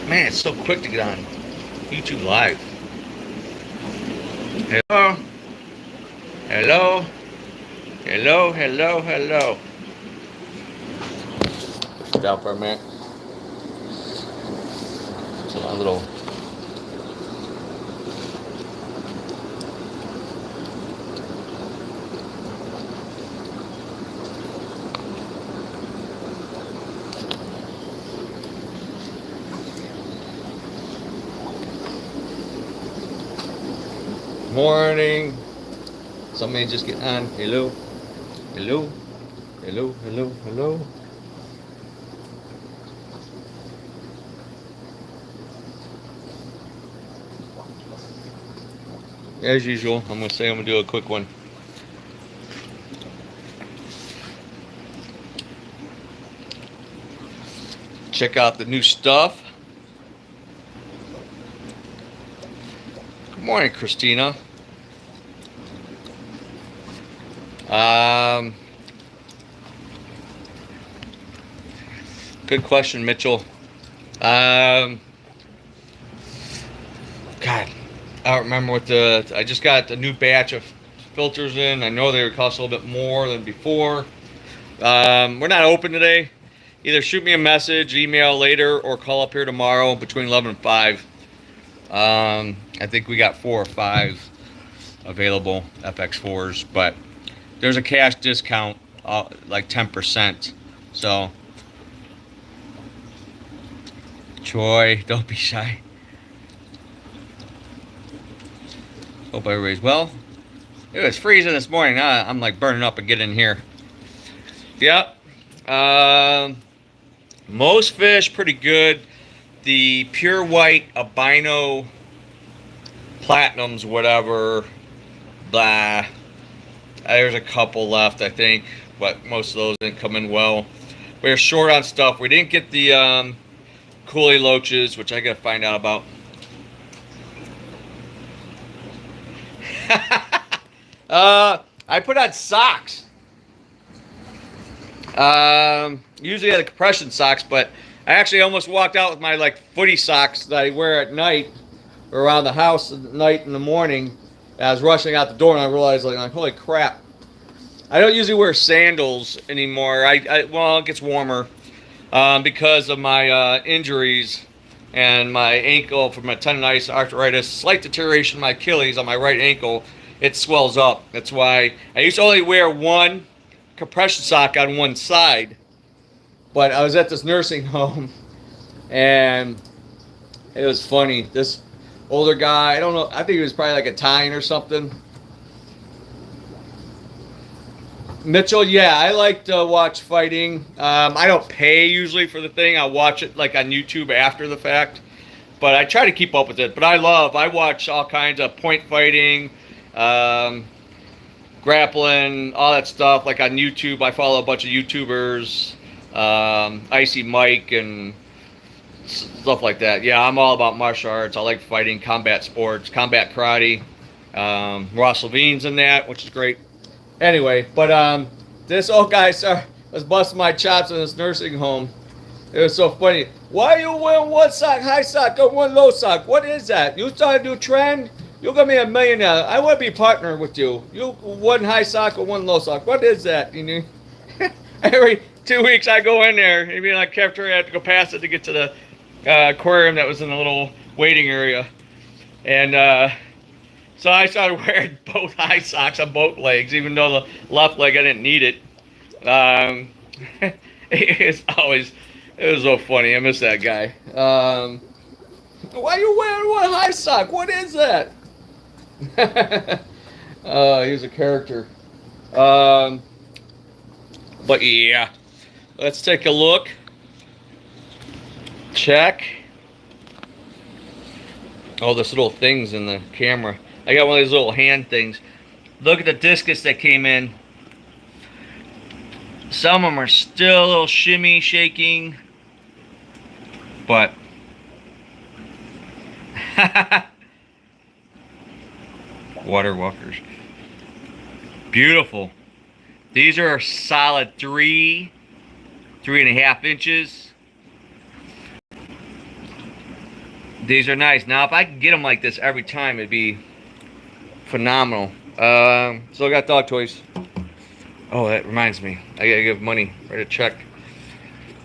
Man, it's so quick to get on YouTube Live. Hello? Hello? Hello, hello, hello. Stop for a minute. It's a little. Morning. Somebody just get on. Hello? Hello? Hello, hello, hello? As usual, I'm going to say I'm going to do a quick one. Check out the new stuff. Good morning, Christina. Good question, Mitchell. God, I don't remember what I just got a new batch of filters in. I know they would cost a little bit more than before. We're not open today. Either shoot me a message, email later, or call up here tomorrow between 11 and 5. I think we got 4 or 5 available FX4s, but there's a cash discount, like 10%. So, Troy, don't be shy. Hope everybody's well. It was freezing this morning. I'm like burning up and getting in here. Yep. Most fish pretty good. The pure white albino platinums, whatever, blah. There's a couple left, I think, but most of those didn't come in well. We're short on stuff. We didn't get the Coolie Loaches, which I gotta find out about. I put on socks. Usually I have the compression socks, but I actually almost walked out with my like footy socks that I wear at night or around the house at night in the morning. I was rushing out the door and I realized like holy crap. I don't usually wear sandals anymore. Well, it gets warmer because of my injuries and my ankle from my tendonitis, arthritis, slight deterioration of my Achilles on my right ankle. It swells up. That's why I used to only wear one compression sock on one side. But I was at this nursing home and it was funny. This older guy, I don't know, I think he was probably like Italian or something. Mitchell, yeah, I like to watch fighting. I don't pay usually for the thing. I'll watch it like on YouTube after the fact. But I try to keep up with it. But I watch all kinds of point fighting, grappling, all that stuff. Like on YouTube, I follow a bunch of YouTubers, Icy Mike and stuff like that. Yeah, I'm all about martial arts. I like fighting, combat sports, combat karate. Ross Levine's in that, which is great. Anyway, but this old guy was busting my chops in this nursing home. It was so funny. Why are you wearing one sock, high sock, or one low sock? What is that? You started a new trend? You're gonna be a millionaire. I want to be partner with you. You one high sock or one low sock. What is that? You know? Every 2 weeks I go in there. Maybe like after I had to go past it to get to the aquarium that was in the little waiting area, and so I started wearing both high socks on both legs, even though the left leg I didn't need it. It was so funny. I miss that guy. Why are you wearing one high sock? What is that? He was a character. But yeah, let's take a look. Check. Oh, there's little things in the camera. I got one of these little hand things. Look at the discus that came in. Some of them are still a little shimmy, shaking. But water walkers. Beautiful. These are solid 3.5 inches. These are nice. Now, if I could get them like this every time, it'd be phenomenal. Still got dog toys. Oh, that reminds me. I gotta give money. Write a check.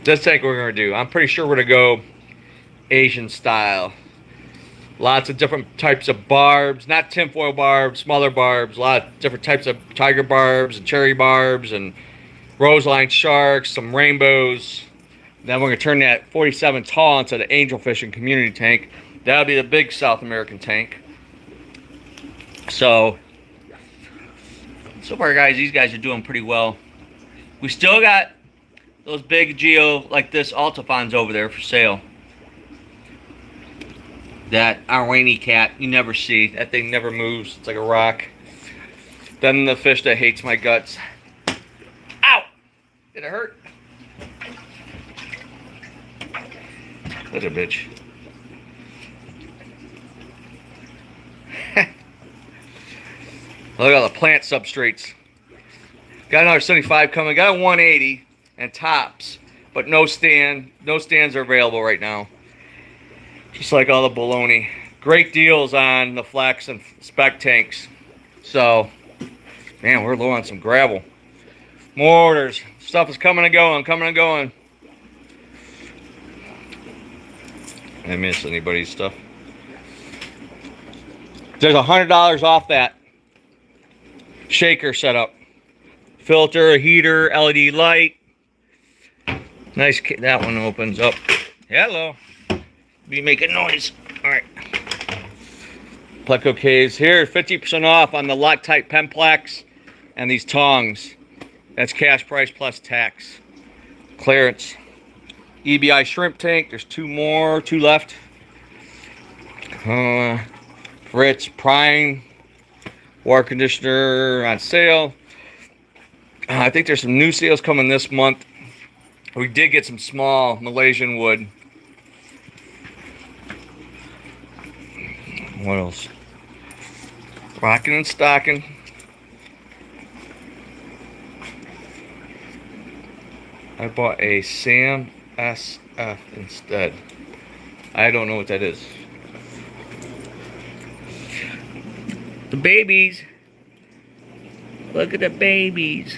This tank we're gonna do. I'm pretty sure we're gonna go Asian style. Lots of different types of barbs. Not tinfoil barbs, smaller barbs. A lot of different types of tiger barbs and cherry barbs and roseline sharks, some rainbows. Then we're gonna turn that 47 tall into the angel fishing community tank. That'll be the big South American tank. So far, guys, these guys are doing pretty well. We still got those big Geo like this Altifons over there for sale. That Arwani cat you never see. That thing never moves. It's like a rock. Then the fish that hates my guts. Ow! Did it hurt? That's a bitch. Look at all the plant substrates. Got another 75 coming. Got a 180 and tops, but no stand. No stands are available right now. Just like all the baloney. Great deals on the flex and spec tanks. So, man, we're low on some gravel. More orders. Stuff is coming and going, coming and going. Did I miss anybody's stuff? There's $100 off that shaker setup. Filter, heater, LED light. Nice. That one opens up. Hello. Be making noise. All right. Pleco caves here. 50% off on the Loctite Pemplex and these tongs. That's cash price plus tax. Clearance. EBI shrimp tank. There's two left. Fritz Prime water conditioner on sale. I think there's some new sales coming this month. We did get some small Malaysian wood. What else? Rocking and stocking. I bought a Sam SF instead. I don't know what that is. The babies. Look at the babies.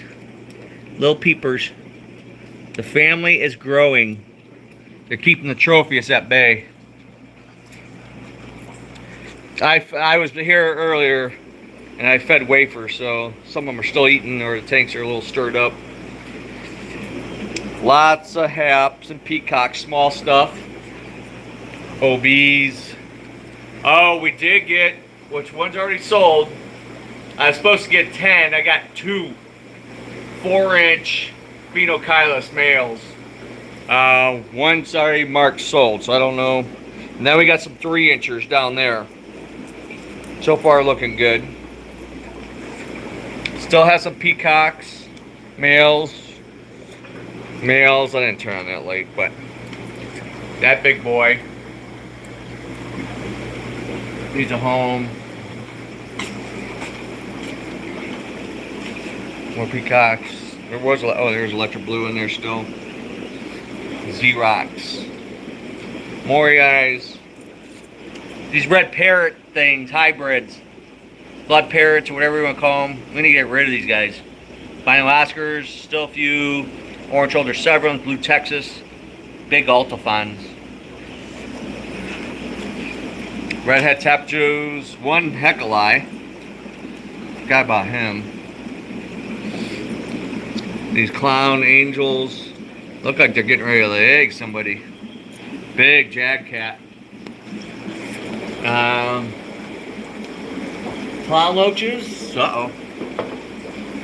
Little peepers. The family is growing. They're keeping the trophies at bay. I was here earlier and I fed wafers, so some of them are still eating or the tanks are a little stirred up. Lots of haps and peacocks, small stuff. OBs. Oh, we did get, which one's already sold. I was supposed to get 10. I got 2 4-inch Phenocylus males. One's already marked sold, so I don't know. And then we got some 3-inchers down there. So far looking good. Still has some peacocks, males. I didn't turn on that light, but that big boy needs a home. More peacocks. There's electric blue in there still. Xerox. More guys. These red parrot things, hybrids, blood parrots, or whatever you want to call them. We need to get rid of these guys. Vinyl Oscars, still a few. Orange shoulder Severums, blue Texas, big Altifons. Redhead Tapajos, one Heckelei. Forgot about him. These clown angels look like they're getting ready to lay eggs. Somebody. Big Jag cat. Clown loaches. Uh-oh.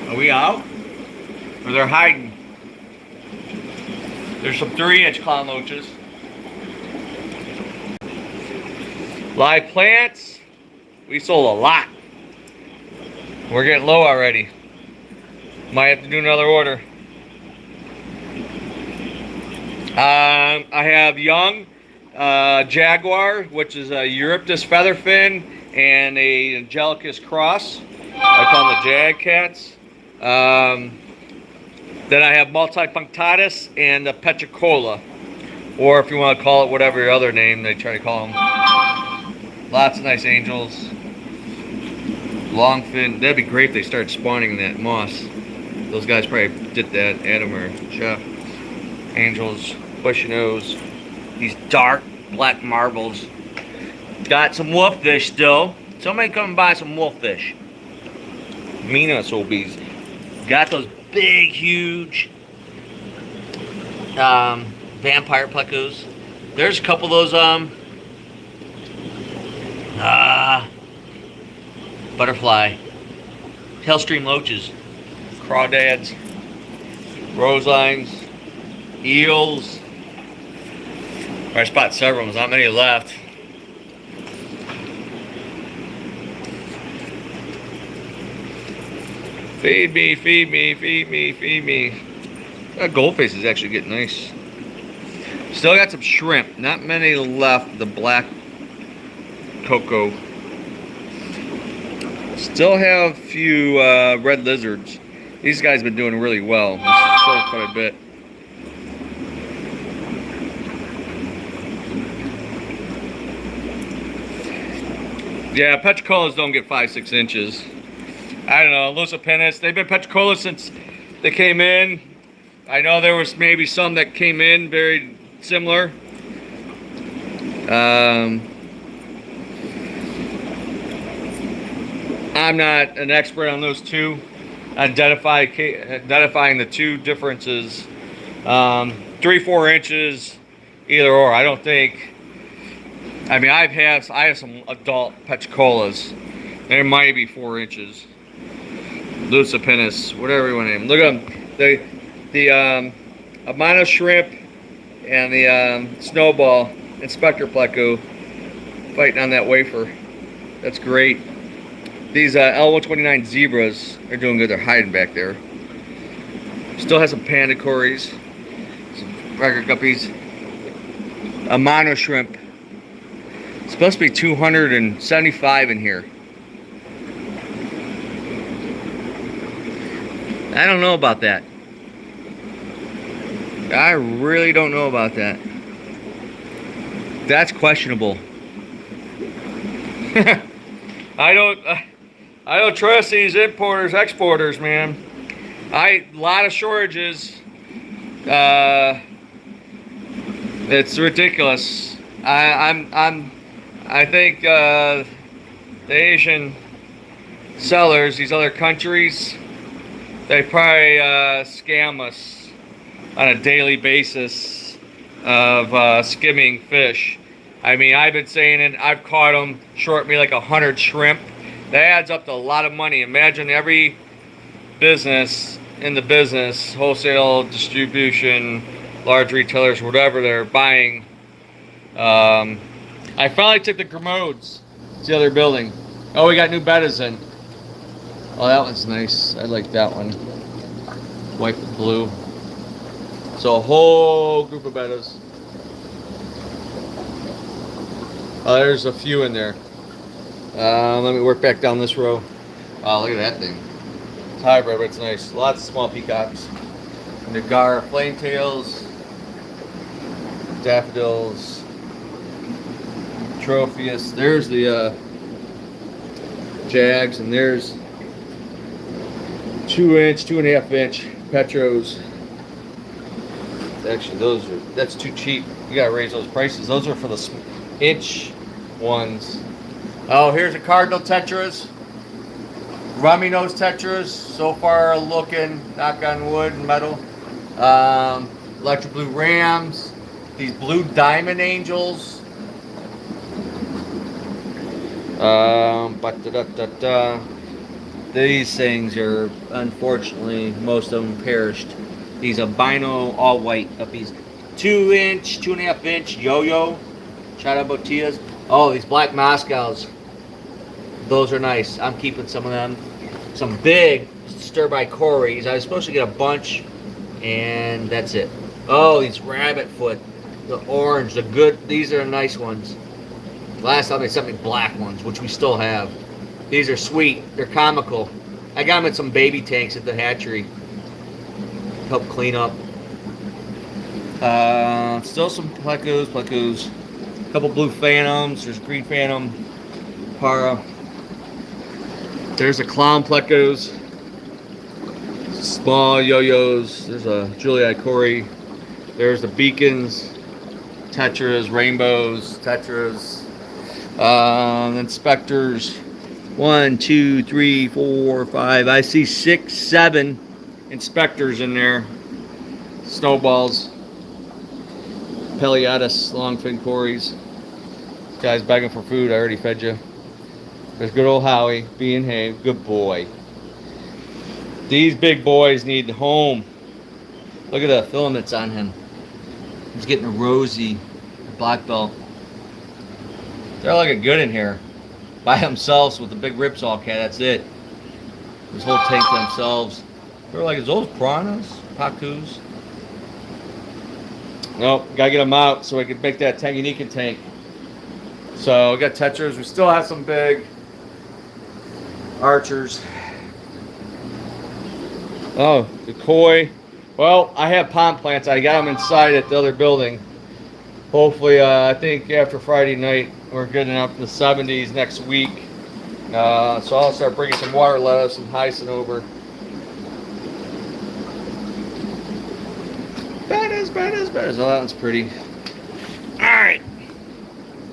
Are we out? Or they're hiding? There's some 3-inch clown loaches. Live plants. We sold a lot. We're getting low already. Might have to do another order. I have young jaguar, which is a Euryptus featherfin and a Angelicus cross. I call them the Jag cats. Then I have multipunctatus and a petricola. or if you want to call it whatever other name they try to call them. Lots of nice angels. Longfin. That'd be great if they started spawning that moss. Those guys probably did that, Adam or Jeff. Angels, bushy nose. These dark black marbles. Got some wolffish still. Somebody come and buy some wolffish. Minas obies. Got those big, huge vampire plecos. There's a couple of those butterfly, tailstream loaches, crawdads, roselines, eels. I spot several. There's not many left. Feed me, feed me, feed me, feed me. That goldfish is actually getting nice. Still got some shrimp. Not many left. The black cocoa. Still have a few red lizards. These guys have been doing really well. Sold quite a bit. Yeah, petricolas don't get 5-6 inches. I don't know, Lucipennis, they've been petricolas since they came in. I know there was maybe some that came in very similar. I'm not an expert on those two. Identifying the two differences. 3-4 inches, either or. I don't think. I mean, I have some adult petricolas. There might be 4 inches. Lucipennis, whatever you want to name. Look at them. The Amano shrimp and the snowball inspector pleco fighting on that wafer. That's great. These L129 zebras are doing good. They're hiding back there. Still has some panda cories, some regular guppies. Amano shrimp. It's supposed to be 275 in here. I don't know about that. I really don't know about that. That's questionable. I don't trust these importers, exporters, man. A lot of shortages. It's ridiculous. I think the Asian sellers, these other countries, they probably scam us on a daily basis of skimming fish. I mean, I've been saying it. I've caught them short me like 100 shrimp. That adds up to a lot of money. Imagine every business in the business, wholesale, distribution, large retailers, whatever they're buying. I finally took the Grimmodes to the other building. Oh, we got new bettas in. Oh, that one's nice. I like that one. White with blue. So a whole group of bettas. Oh, there's a few in there. Let me work back down this row. Oh, look at that thing. It's hybrid, but it's nice. Lots of small peacocks. Nagara flametails. Daffodils. Tropheus. There's the Jags, and there's 2-inch, 2.5-inch Petros. Actually, that's too cheap. You gotta raise those prices. Those are for the inch ones. Oh, here's a Cardinal Tetras. Rummy nose Tetras. So far looking, knock on wood, metal. Electric Blue Rams. These Blue Diamond Angels. These things are, unfortunately, most of them perished. These albino all white guppies. 2-inch, 2.5-inch yo-yo. Chata botillas. Oh, these black Moscows. Those are nice. I'm keeping some of them. Some big stir-by cories. I was supposed to get a bunch, and that's it. Oh, these rabbit foot. The orange, the good. These are nice ones. Last time they sent me black ones, which we still have. These are sweet. They're comical. I got them in some baby tanks at the hatchery. Help clean up. Still some plecos. A couple blue phantoms. There's green phantom, para. There's a clown plecos. Small yo-yos. There's a Julia Corey. There's the beacons, tetras, rainbows, tetras, inspectors. 1, 2, 3, 4, 5. I see 6, 7 inspectors in there. Snowballs, Peliatus, longfin cories. Guy's begging for food. I already fed you. There's good old Howie being hey, good boy. These big boys need home. Look at the filaments on him. He's getting a rosy black belt. They're looking good in here. By themselves with the big ripsaw cat, that's it. This whole tank to themselves. They're like, is those piranhas? Pacus? Nope, gotta get them out so we can make that Tanganyika tank. So we got tetras. We still have some big archers. Oh, the koi. Well, I have pond plants. I got them inside at the other building. Hopefully, I think after Friday night, we're getting up in the 70s next week. So I'll start bringing some water lettuce and hyacinth over. Badass. Oh, that one's pretty. Alright.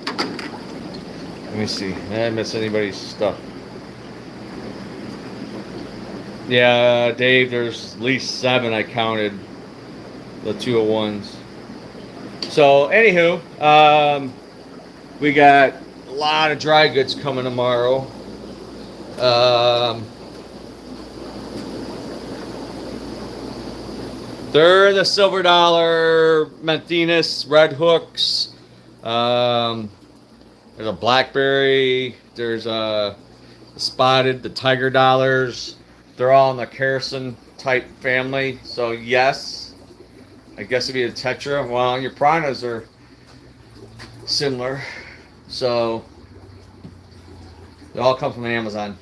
Let me see. I didn't miss anybody's stuff. Yeah, Dave, there's at least 7 I counted. The 201s. So, anywho, we got a lot of dry goods coming tomorrow. They're the silver dollar, Manthenis, red hooks. There's a blackberry. There's a spotted, the tiger dollars. They're all in the Carson type family. So yes, I guess it'd be a tetra. Well, your piranhas are similar. So they all come from Amazon.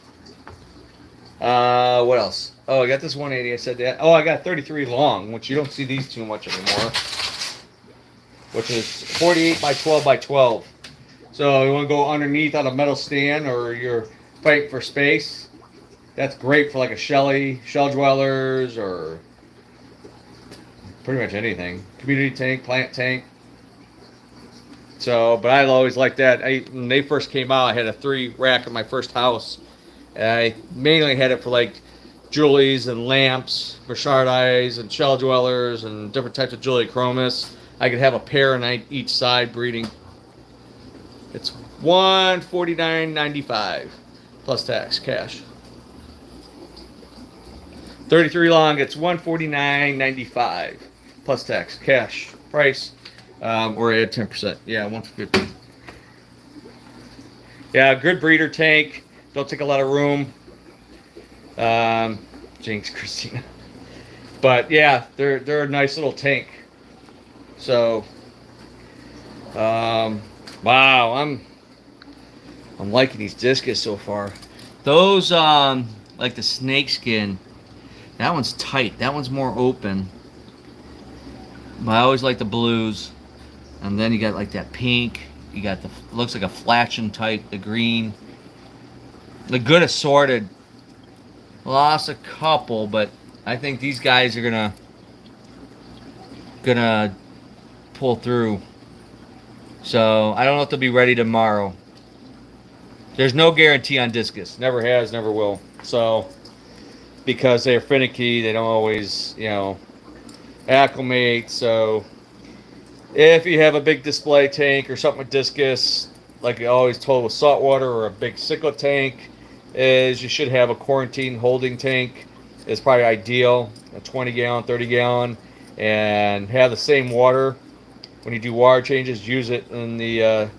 What else? Oh, I got this 180. I said that. Oh, I got 33 long, which you don't see these too much anymore. Which is 48 by 12 by 12. So you want to go underneath on a metal stand, or you're fighting for space. That's great for like a shell dwellers, or pretty much anything. Community tank, plant tank. So, but I always liked that. When they first came out, I had a 3 rack in my first house. And I mainly had it for like Julies and lamps, Burchardis and shell dwellers and different types of Julia chromis. I could have a pair on each side breeding. It's $149.95 plus tax, cash. 33 long, it's $149.95 plus tax, cash price. Or at 10%. Yeah, $150. Yeah, good breeder tank. Don't take a lot of room. Jinx, Christina. But yeah, they're a nice little tank. So, wow, I'm liking these discus so far. Those like the snake skin. That one's tight. That one's more open. But I always like the blues. And then you got like that pink. You got the looks like a flatchen type. The green. The good assorted. Lost a couple, but I think these guys are gonna pull through. So I don't know if they'll be ready tomorrow. There's no guarantee on discus. Never has, never will. So because they're finicky, they don't always, acclimate. So if you have a big display tank or something with discus, like you always told with saltwater or a big cichlid tank, is you should have a quarantine holding tank. Is probably ideal, a 20 gallon, 30 gallon, and have the same water. When you do water changes, use it in the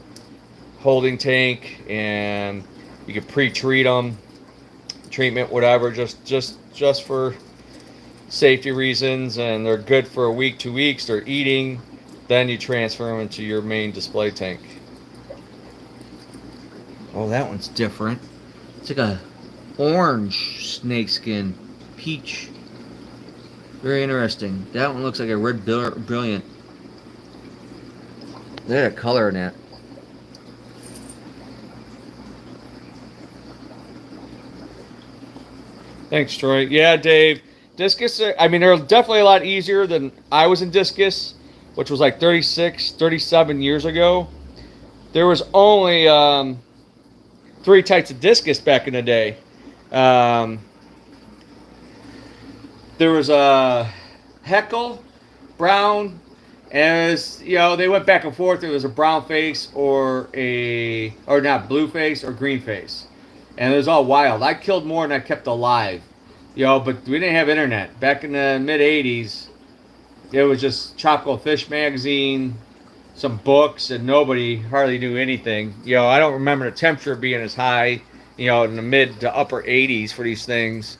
holding tank, and you can pre-treat them, treatment, whatever, just for safety reasons, and they're good for a week, 2 weeks. They're eating, then you transfer them into your main display tank. Oh, that one's different. It's like a orange snakeskin, peach. Very interesting. That one looks like a red brilliant. Look at the color in that. Thanks, Troy. Yeah, Dave. Discus, I mean, they're definitely a lot easier than I was in discus, which was like 36, 37 years ago. There was only three types of discus back in the day. Um, there was a Heckle, Brown, and was, they went back and forth. There was a brown face or not blue face or green face, and it was all wild. I killed more than I kept alive, but we didn't have internet back in the mid '80s. It was just Chopco Fish magazine, some books, and nobody hardly knew anything. I don't remember the temperature being as high, in the mid to upper 80s for these things.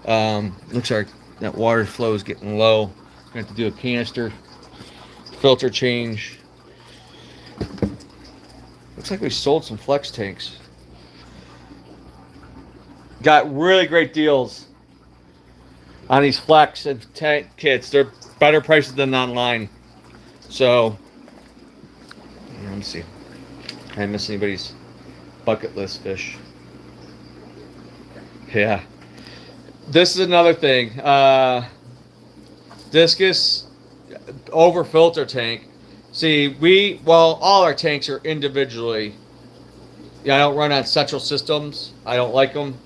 Looks like that water flow is getting low. I have to do a canister filter change. Looks like we sold some flex tanks. Got really great deals on these flex and tank kits. They're better prices than online. So, let me see. I didn't miss anybody's bucket list fish. Yeah. This is another thing. Discus over filter tank. See, all our tanks are individually. I don't run on central systems. I don't like them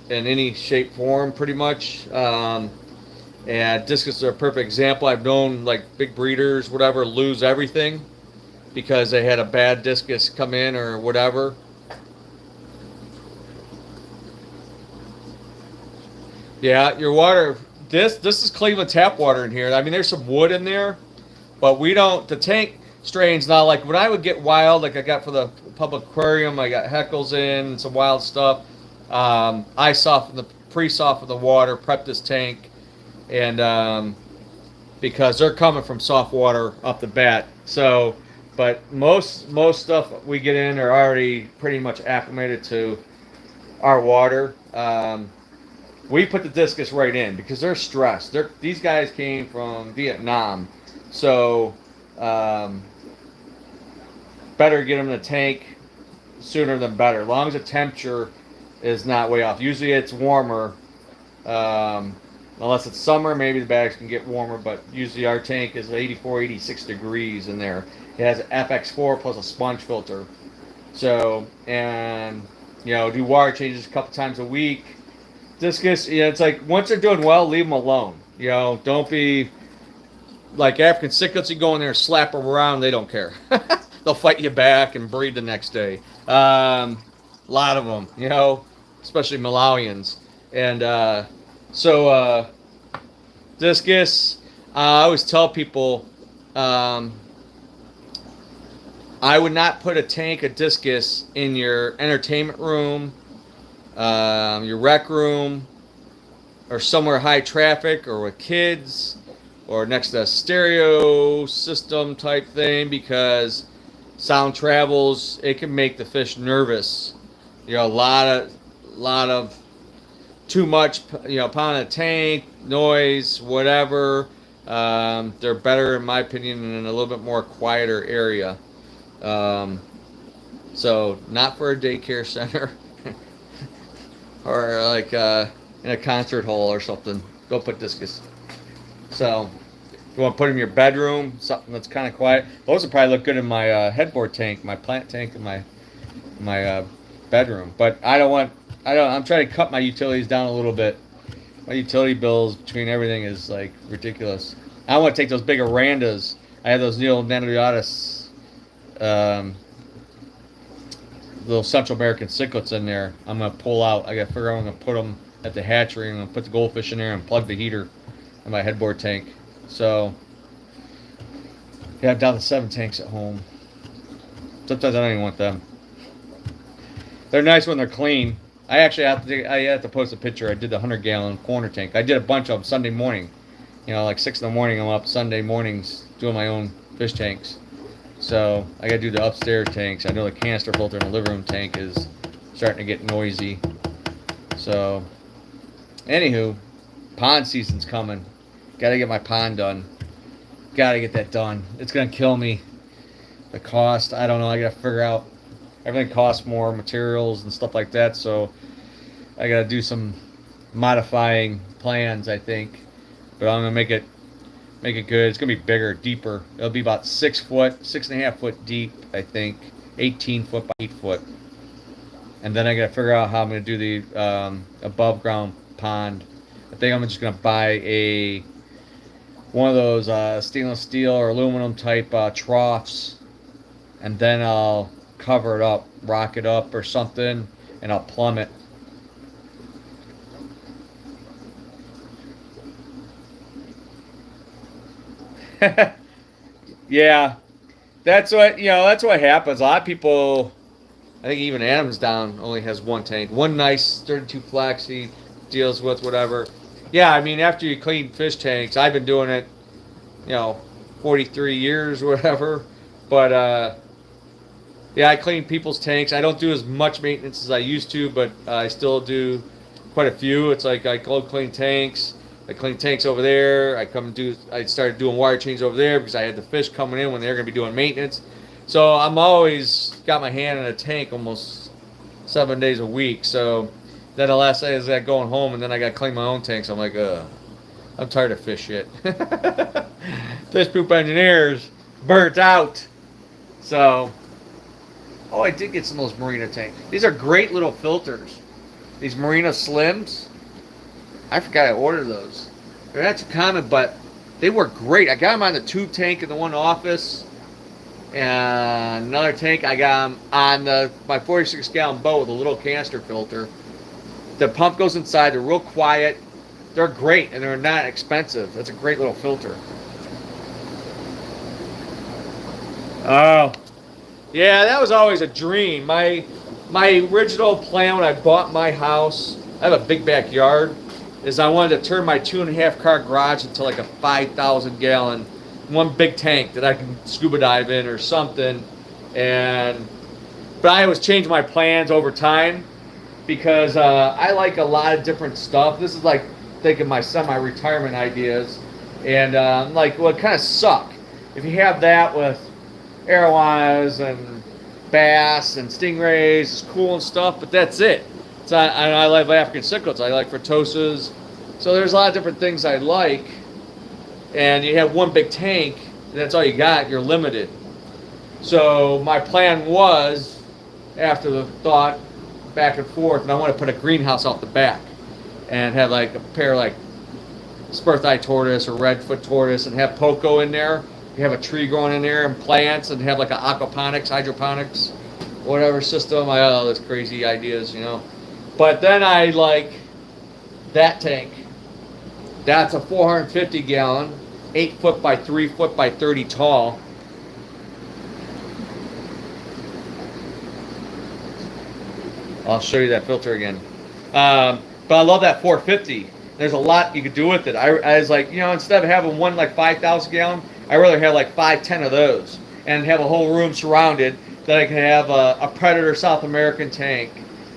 in any shape, form, pretty much. And discus are a perfect example. I've known like big breeders, whatever, lose everything because they had a bad discus come in or whatever. Yeah, your water. This is Cleveland tap water in here. I mean, there's some wood in there, but we don't. The tank strains not like when I would get wild, like I got for the public aquarium. I got Heckles in and some wild stuff. I pre-soften the water, prep this tank, and because they're coming from soft water up the bat. So, but most stuff we get in are already pretty much acclimated to our water. We put the discus right in because they're stressed. These guys came from Vietnam, so better get them in the tank sooner than better. As long as the temperature is not way off. Usually it's warmer, unless it's summer. Maybe the bags can get warmer, but usually our tank is 84, 86 degrees in there. It has an FX4 plus a sponge filter. So, and do water changes a couple times a week. Discus, it's like once they're doing well, leave them alone. Don't be like African cichlids. You go in there and slap them around, they don't care. They'll fight you back and breed the next day. A lot of them, especially Malawians. And discus, I always tell people, I would not put a tank of discus in your entertainment room, your rec room, or somewhere high traffic, or with kids, or next to a stereo system type thing, because sound travels. It can make the fish nervous. A lot of too much, pound a tank, noise, whatever. They're better, in my opinion, in a little bit more quieter area. So not for a daycare center. Or like in a concert hall or something. Go put discus. So you want to put them in your bedroom, something that's kind of quiet. Those would probably look good in my headboard tank, my plant tank, in my bedroom. But I'm trying to cut my utilities down a little bit. My utility bills between everything is like ridiculous. I want to take those big Arandas. I have those Neo Nanodotus, little Central American cichlids in there. I'm going to pull out. I got to figure out I'm going to put them at the hatchery. I'm going to put the goldfish in there and plug the heater in my headboard tank. So, yeah, I'm down to 7 tanks at home. Sometimes I don't even want them. They're nice when they're clean. I actually have to post a picture. I did the 100-gallon corner tank. I did a bunch of them Sunday morning. Like 6 in the morning, I'm up Sunday mornings doing my own fish tanks. So I got to do the upstairs tanks. I know the canister filter in the living room tank is starting to get noisy. So, anywho, pond season's coming. Got to get my pond done. Got to get that done. It's going to kill me. the cost, I don't know. I got to figure out. Everything costs more, materials and stuff like that. So I got to do some modifying plans, I think. But I'm gonna make it good. It's gonna be bigger, deeper. It'll be about 6 foot, 6.5 foot deep, I think. 18 foot by 8 foot. And then I gotta figure out how I'm gonna do the above ground pond. I think I'm just gonna buy one of those stainless steel or aluminum type troughs, and then I'll cover it up, rock it up or something, and I'll plumb it. Yeah, that's what happens. A lot of people, I think even Adams Down only has one tank, one nice 32 flex he deals with whatever. Yeah, I mean after you clean fish tanks, I've been doing it, you know, 43 years or whatever. But yeah, I clean people's tanks. I don't do as much maintenance as I used to, but I still do quite a few. It's like I go clean tanks. I clean tanks over there. I started doing wire change over there because I had the fish coming in when they're going to be doing maintenance. So I'm always got my hand in a tank almost 7 days a week. So then the last day is that going home, and then I got to clean my own tanks. I'm like, I'm tired of fish shit. Fish poop engineers burnt out. So, oh, I did get some of those Marina tanks. These are great little filters. These Marina Slims. I forgot I ordered those. They're not too common, but they work great. I got them on the tube tank in the one office, and another tank I got them on my 46-gallon boat with a little canister filter. The pump goes inside. They're real quiet. They're great, and they're not expensive. That's a great little filter. Oh, yeah, that was always a dream. My original plan when I bought my house, I have a big backyard, is I wanted to turn my 2.5 car garage into like a 5,000 gallon, one big tank that I can scuba dive in or something. But I always change my plans over time because I like a lot of different stuff. This is like thinking my semi-retirement ideas, and like, well, it kind of suck if you have that with arowanas and bass and stingrays. It's cool and stuff, but that's it. So I like African cichlids. I like Fritosas. So there's a lot of different things I like, and you have one big tank, and that's all you got. You're limited. So my plan was, after the thought back and forth, and I want to put a greenhouse out the back and have like a pair of like spurtheye tortoise or redfoot tortoise and have Poco in there. You have a tree growing in there and plants, and have like an aquaponics, hydroponics, whatever system. I all those crazy ideas, you know. But then I like that tank. That's a 450 gallon, 8 foot by 3 foot by 30 tall. I'll show you that filter again. But I love that 450. There's a lot you could do with it. I was like, you know, instead of having one like 5,000 gallon, I rather have like 5-10 of those and have a whole room surrounded that I can have a Predator South American tank,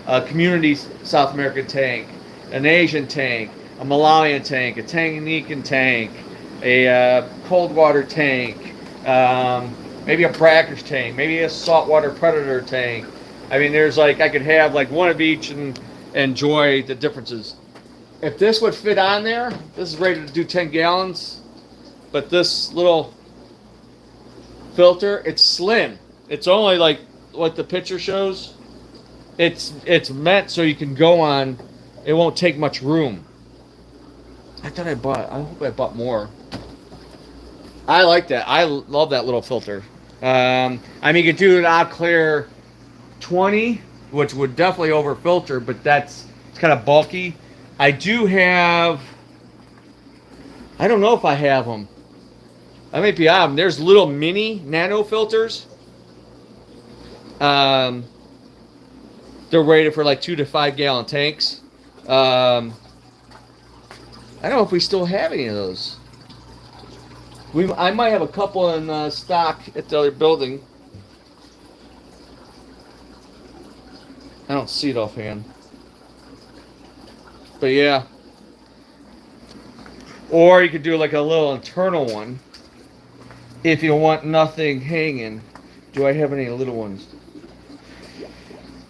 a Community South American tank, an Asian tank, a Malawian tank, a Tanganyikan tank, a cold water tank, maybe a brackish tank, maybe a saltwater predator tank. I mean, there's like, I could have like one of each and enjoy the differences. If this would fit on there, this is ready to do 10 gallons, but this little filter, it's slim. It's only like what the picture shows. It's meant so you can go on, it won't take much room. I hope I bought more. I like that. I love that little filter. I mean, you could do an Eau Claire 20, which would definitely over filter, but it's kind of bulky. I do have, I don't know if I have them. I might be out of them. There's little mini nano filters. They're rated for like 2 to 5 gallon tanks. I don't know if we still have any of those. I might have a couple in stock at the other building. I don't see it offhand. But yeah. Or you could do like a little internal one if you want nothing hanging. Do I have any little ones?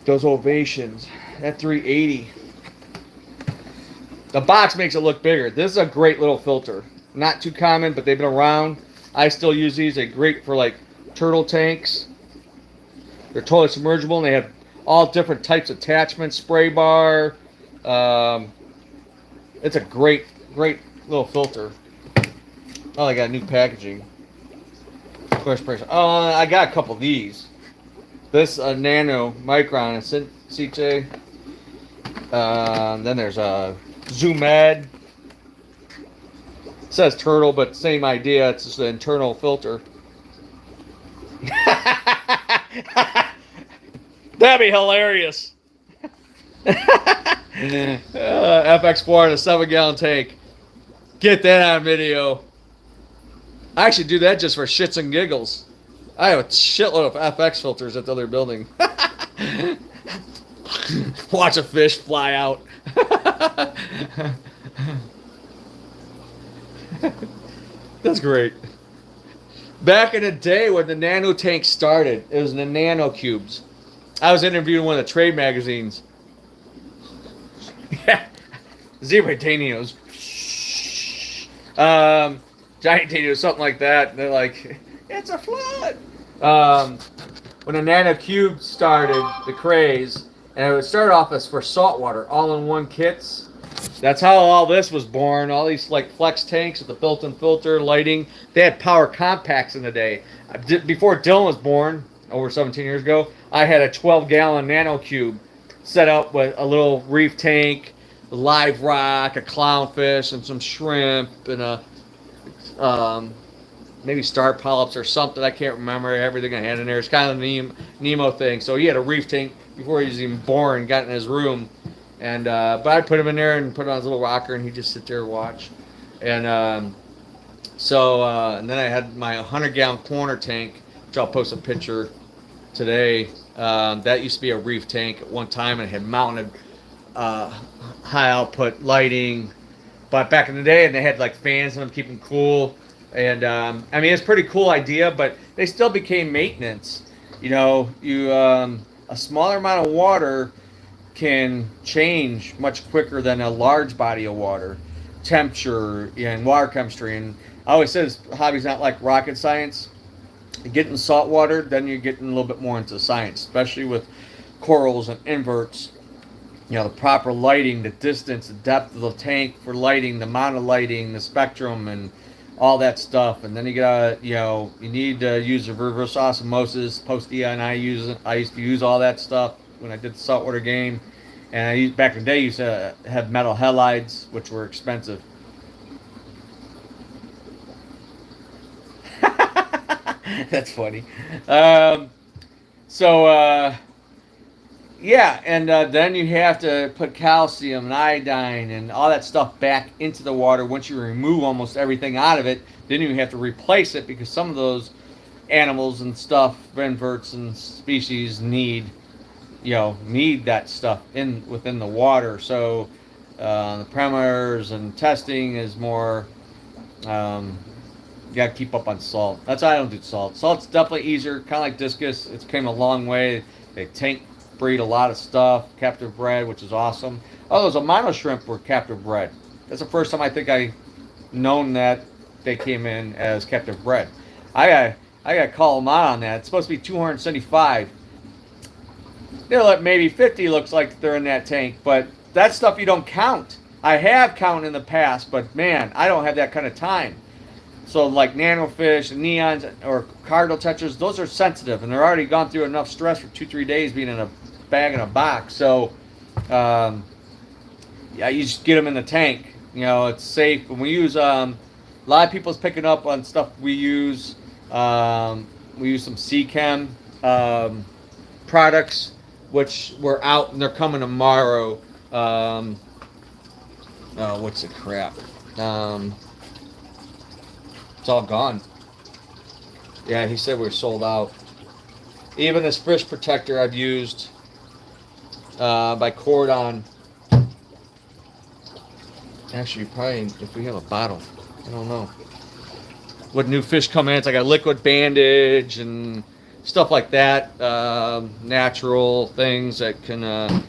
Those Ovations. That 380. The box makes it look bigger. This is a great little filter. Not too common, but they've been around. I still use these. They're great for like turtle tanks. They're totally submergible, and they have all different types of attachments. Spray bar. It's a great little filter. Oh, I got new packaging. First person. Oh, I got a couple of these. This Nano Micron and CJ. Then there's a Zoom Ed. It says turtle, but same idea. It's just an internal filter. That'd be hilarious. FX4 in a 7-gallon tank. Get that on video. I should do that just for shits and giggles. I have a shitload of FX filters at the other building. Watch a fish fly out. That's great. Back in the day when the Nano tank started, it was the Nano Cubes. I was interviewing one of the trade magazines. Yeah. Zebra Danios. Giant Danios, something like that. And they're like, it's a flood. When the Nano Cube started, the craze, and it started off as for saltwater, all-in-one kits. That's how all this was born. All these like flex tanks with the built-in filter, lighting. They had power compacts in the day. Before Dylan was born, over 17 years ago, I had a 12-gallon Nano Cube set up with a little reef tank, a live rock, a clownfish, and some shrimp, and a maybe star polyps or something. I can't remember everything I had in there. It's kind of a Nemo thing. So he had a reef tank before he was even born, got in his room. And but I put him in there and put him on his little rocker, and he'd just sit there and watch. And and then I had my 100-gallon corner tank, which I'll post a picture today. That used to be a reef tank at one time, and it had mounted high output lighting. But back in the day, and they had like fans in them, keep them cool. And I mean, it's a pretty cool idea, but they still became maintenance. You know, a smaller amount of water can change much quicker than a large body of water. Temperature and water chemistry. And I always say this hobby's not like rocket science. You get in salt water, then you're getting a little bit more into science, especially with corals and inverts. You know, the proper lighting, the distance, the depth of the tank for lighting, the amount of lighting, the spectrum, and all that stuff. And then you gotta, you need to use the reverse osmosis, post-EI, I used to use all that stuff when I did the saltwater game. And back in the day, I used to have metal halides, which were expensive. That's funny. Yeah, and then you have to put calcium and iodine and all that stuff back into the water. Once you remove almost everything out of it, then you have to replace it, because some of those animals and stuff, inverts and species, need that stuff within the water. So the parameters and testing is more. You gotta keep up on salt. That's why I don't do salt. Salt's definitely easier, kind of like discus. It's came a long way. They tank breed a lot of stuff, captive bred, which is awesome. Oh, those Amano shrimp were captive bred. That's the first time I think I known that they came in as captive bred. I got to call them out on that. It's supposed to be 275. They're like maybe 50. Looks like they're in that tank, but that stuff you don't count. I have counted in the past, but man, I don't have that kind of time. So like nanofish, neons, or cardinal tetras, those are sensitive, and they're already gone through enough stress for 2-3 days being in a bag in a box. So yeah, you just get them in the tank. It's safe. And we use a lot of people's picking up on stuff we use. We use some Seachem products, which were out and they're coming tomorrow. What's the crap? It's all gone. Yeah, he said we're sold out. Even this fish protector I've used by Cordon. Actually, probably if we have a bottle, I don't know. What new fish come in? It's like a liquid bandage and stuff like that. Natural things that can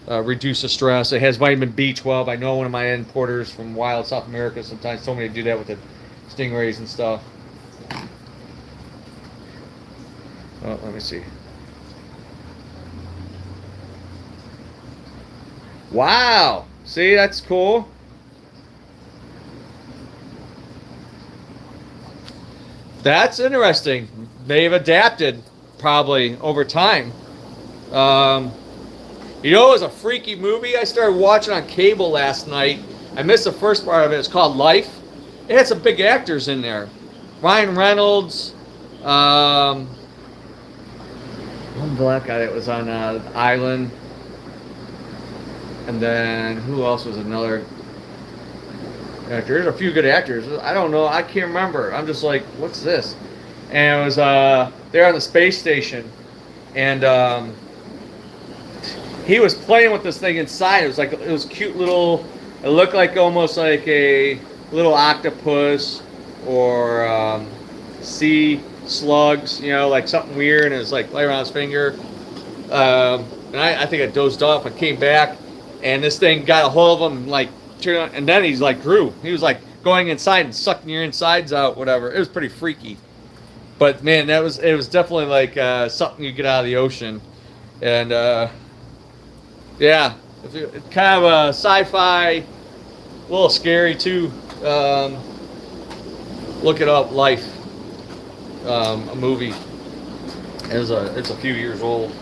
reduce the stress. It has vitamin B12. I know one of my importers from wild South America sometimes told me to do that with the stingrays and stuff. Oh, let me see. Wow. See, that's cool. That's interesting. They've adapted probably over time. You know, it was a freaky movie I started watching on cable last night. I missed the first part of it. It's called Life. It had some big actors in there. Ryan Reynolds. One black guy that was on Island. And then who else was another actor? There's a few good actors. I don't know. I can't remember. I'm just like, what's this? And it was they're on the space station, and he was playing with this thing inside. It was cute little. It looked like almost like a little octopus or sea slugs. You know, like something weird, and it was like playing around his finger. And I think I dozed off and came back. And this thing got a hold of him, like, and then he's like grew. He was like going inside and sucking your insides out, whatever. It was pretty freaky. But man, it was definitely like something you get out of the ocean, and yeah, it's kind of a sci-fi, a little scary too. Look it up, Life, a movie. It's a few years old.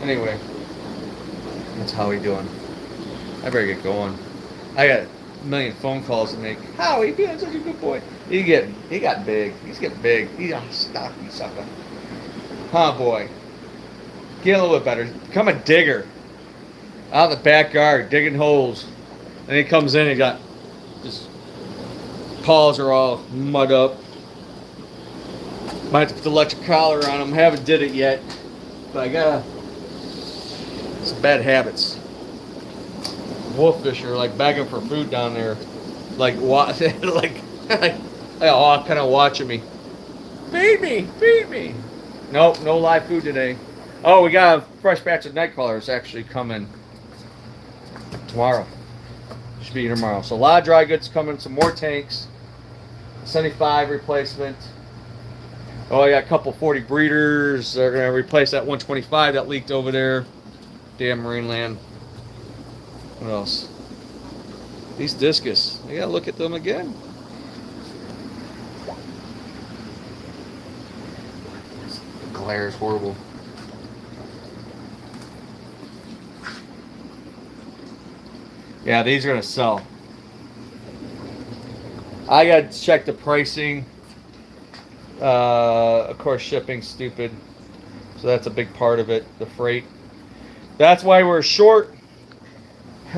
Anyway, that's how we doing. I better get going. I got a million phone calls to make. Howie, being such a good boy. He got big. He's getting big. He's a stocky sucker. Huh, boy. Get a little bit better. Become a digger. Out in the backyard, digging holes. And he comes in and got his paws are all mud up. Might have to put the electric collar on him. Haven't did it yet. But I gotta. Some bad habits. Wolffish are like begging for food down there, like all kind of watching me. Feed me. Nope, no live food today. Oh, we got a fresh batch of night crawlers actually coming tomorrow. Should be tomorrow. So a lot of dry goods coming. Some more tanks. 75 replacement. Oh, I got a couple 40 breeders. They're gonna replace that 125 that leaked over there. Damn marine land. What else? These discus. I gotta look at them again. The glare is horrible. Yeah, these are gonna sell. I gotta check the pricing. Of course, shipping's stupid. So that's a big part of it, the freight. That's why we're short.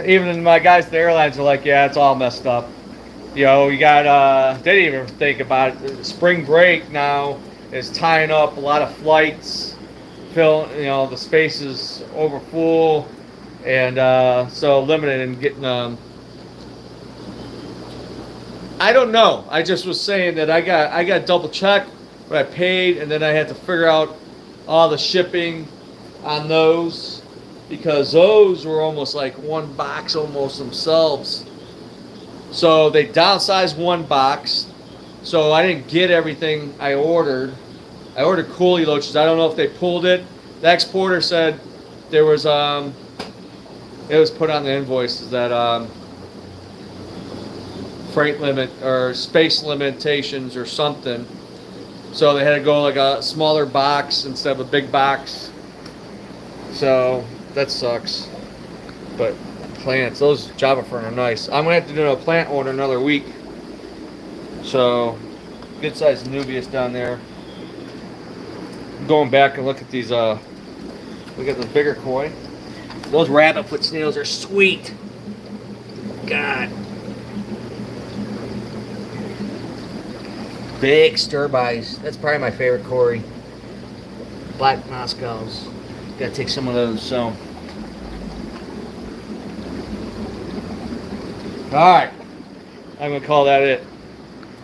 Even my guys at the airlines are like, yeah, it's all messed up. You know, you got, they didn't even think about it. Spring break now is tying up a lot of flights. The space is over full. And so limited in getting, I don't know. I just was saying that I got double check what I paid, and then I had to figure out all the shipping on those. Because those were almost like one box almost themselves. So they downsized one box. So I didn't get everything I ordered. I ordered coolie loaches. I don't know if they pulled it. The exporter said there was it was put on the invoices that freight limit or space limitations or something. So they had to go like a smaller box instead of a big box. So that sucks. But plants, those Java fern are nice. I'm gonna have to do a plant order another week. So good sized Nubius down there. Going back and look at these we got the bigger koi. Those rabbit foot snails are sweet. God. Big stir-bys. That's probably my favorite Cory. Black Moscows. Gotta take some of those, so. Alright. I'm gonna call that it.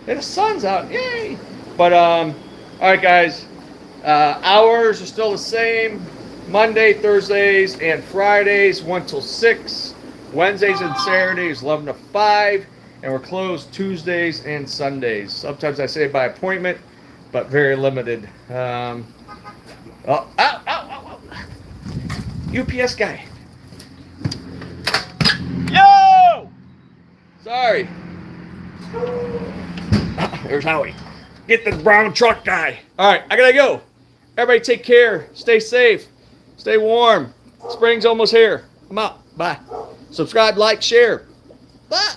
Hey, the sun's out. Yay! But alright guys. Hours are still the same. Monday, Thursdays, and Fridays, 1 till 6. Wednesdays and Saturdays, 11 to 5. And we're closed Tuesdays and Sundays. Sometimes I say by appointment, but very limited. UPS guy. Yo! Sorry. There's Howie. Get the brown truck guy. All right, I gotta go. Everybody take care. Stay safe. Stay warm. Spring's almost here. I'm out. Bye. Subscribe, like, share. Bye.